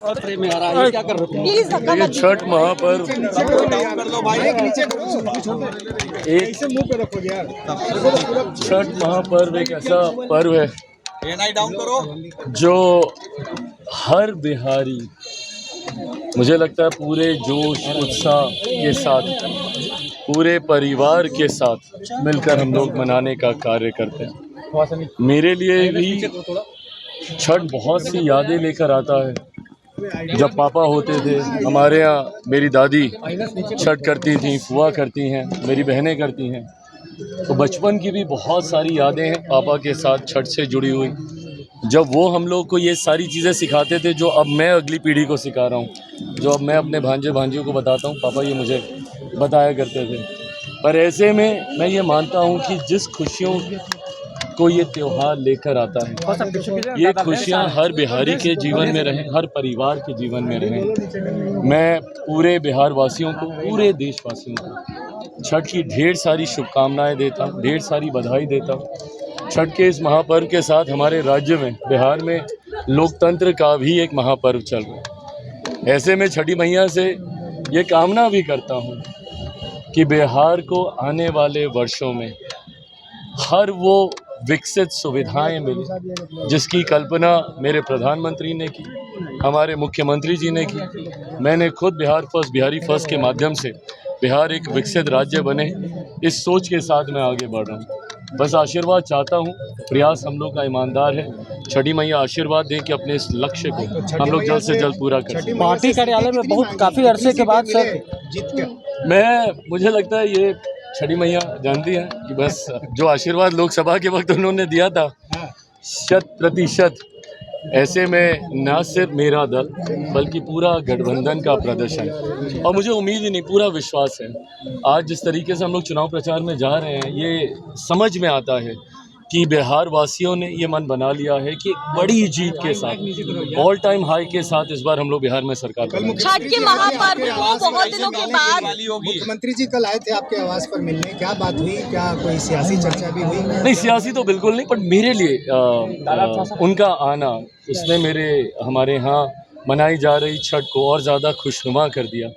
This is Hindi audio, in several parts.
क्या कर रहे हो? ये छठ महापर्व छठ महापर्व एक ऐसा पर्व है जो हर बिहारी, मुझे लगता है पूरे जोश उत्साह के साथ, पूरे परिवार के साथ मिलकर हम लोग मनाने का कार्य करते हैं। मेरे लिए भी छठ बहुत सी यादें लेकर आता है। जब पापा होते थे हमारे यहाँ, मेरी दादी छठ करती थी, फुआ करती हैं, मेरी बहनें करती हैं, तो बचपन की भी बहुत सारी यादें हैं पापा के साथ छठ से जुड़ी हुई। जब वो हम लोग को ये सारी चीज़ें सिखाते थे जो अब मैं अगली पीढ़ी को सिखा रहा हूँ, जो अब मैं अपने भांजे भांजियों को बताता हूँ, पापा ये मुझे बताया करते थे। पर ऐसे में मैं ये मानता हूँ कि जिस खुशियों को ये त्यौहार लेकर आता है, ये खुशियाँ हर बिहारी के जीवन में रहें, हर परिवार के जीवन में रहें। मैं पूरे बिहार वासियों को, पूरे देशवासियों को छठ की ढेर सारी शुभकामनाएं देता हूँ, ढेर सारी बधाई देता हूँ। छठ के इस महापर्व के साथ हमारे राज्य में, बिहार में लोकतंत्र का भी एक महापर्व चल रहा है। ऐसे में छठी मैया से ये कामना भी करता हूँ कि बिहार को आने वाले वर्षों में हर वो विकसित सुविधाएं मिली जिसकी कल्पना मेरे प्रधानमंत्री ने की, हमारे मुख्यमंत्री जी ने की। मैंने खुद बिहार फर्स्ट, बिहारी फर्स्ट के माध्यम से बिहार एक विकसित राज्य बने, इस सोच के साथ मैं आगे बढ़ रहा हूँ। बस आशीर्वाद चाहता हूँ, प्रयास हम लोग का ईमानदार है। छठी मैया आशीर्वाद दें कि अपने इस लक्ष्य को हम लोग जल्द से जल्द पूरा करें। पार्टी कार्यालय में काफ़ी अरसे के बाद सर मुझे लगता है ये छठी मैया जानती है कि बस जो आशीर्वाद लोकसभा के वक्त उन्होंने दिया था 100%, ऐसे में न सिर्फ मेरा दल बल्कि पूरा गठबंधन का प्रदर्शन, और मुझे उम्मीद ही नहीं, पूरा विश्वास है। आज जिस तरीके से हम लोग चुनाव प्रचार में जा रहे हैं, ये समझ में आता है कि बिहार वासियों ने ये मन बना लिया है कि बड़ी जीत के साथ, ऑल टाइम हाई के साथ इस बार हम लोग बिहार में सरकार बनाएंगे। छठ के महापर्व को बहुत दिनों के बाद मुख्यमंत्री जी कल आए थे आपके आवास पर मिलने, क्या बात हुई? क्या कोई सियासी चर्चा भी हुई? नहीं, सियासी तो बिल्कुल नहीं, पर मेरे लिए उनका आना, उसने हमारे यहाँ मनाई जा रही छठ को और ज़्यादा खुशनुमा कर दिया।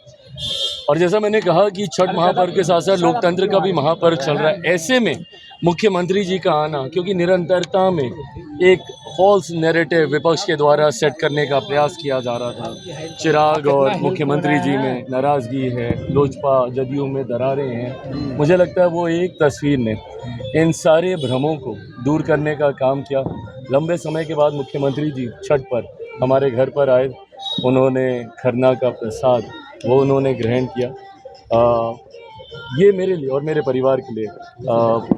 और जैसा मैंने कहा कि छठ महापर्व के साथ साथ लोकतंत्र का भी महापर्व चल रहा है। ऐसे में मुख्यमंत्री जी का आना, क्योंकि निरंतरता में एक फॉल्स नैरेटिव विपक्ष के द्वारा सेट करने का प्रयास किया जा रहा था। चिराग और मुख्यमंत्री जी में नाराज़गी है, लोजपा जदयू में दरारें हैं। मुझे लगता है वो एक तस्वीर ने इन सारे भ्रमों को दूर करने का काम किया। लंबे समय के बाद मुख्यमंत्री जी छठ पर हमारे घर पर आए, उन्होंने खरना का प्रसाद वो उन्होंने ग्रहण किया। ये मेरे लिए और मेरे परिवार के लिए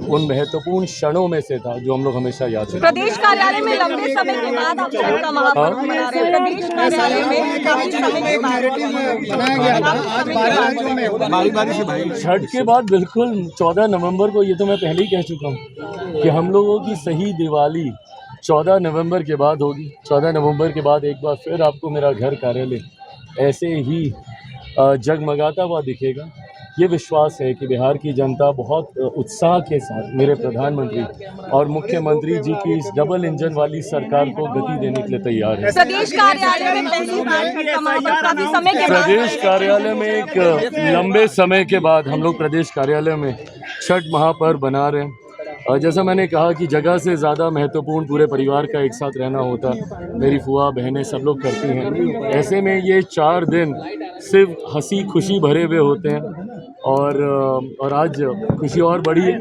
उन महत्वपूर्ण क्षणों में से था जो हम लोग हमेशा याद रखें। प्रदेश कार्यालय में लंबे समय के बाद आप छठ का महापर्व मना रहे हैं। प्रदेश कार्यालय में काफी समय के बाद छठ के बाद बिल्कुल 14 नवंबर को, ये तो मैं पहले ही कह चुका हूँ कि हम लोगों की सही दिवाली 14 नवंबर के बाद होगी। 14 नवंबर के बाद एक बार फिर आपको मेरा घर कार्यालय ऐसे ही जगमगाता हुआ दिखेगा। ये विश्वास है कि बिहार की जनता बहुत उत्साह के साथ मेरे प्रधानमंत्री और मुख्यमंत्री जी की इस डबल इंजन वाली सरकार को गति देने के लिए तैयार है। प्रदेश कार्यालय में पहली बार प्रदेश कार्यालय में एक लंबे समय के बाद हम लोग प्रदेश कार्यालय में छठ महापर्व बना रहे हैं। और जैसा मैंने कहा कि जगह से ज़्यादा महत्वपूर्ण पूरे परिवार का एक साथ रहना होता, मेरी फुआ बहनें सब लोग करती हैं। ऐसे में ये 4 दिन सिर्फ हंसी खुशी भरे हुए होते हैं। और आज खुशी और बढ़ी है।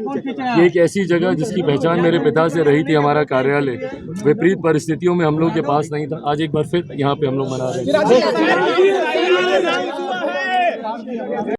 ये एक ऐसी जगह जिसकी पहचान मेरे पिता से रही थी, हमारा कार्यालय विपरीत परिस्थितियों में हम लोग के पास नहीं था। आज एक बार फिर यहाँ पे हम लोग मना रहे हैं।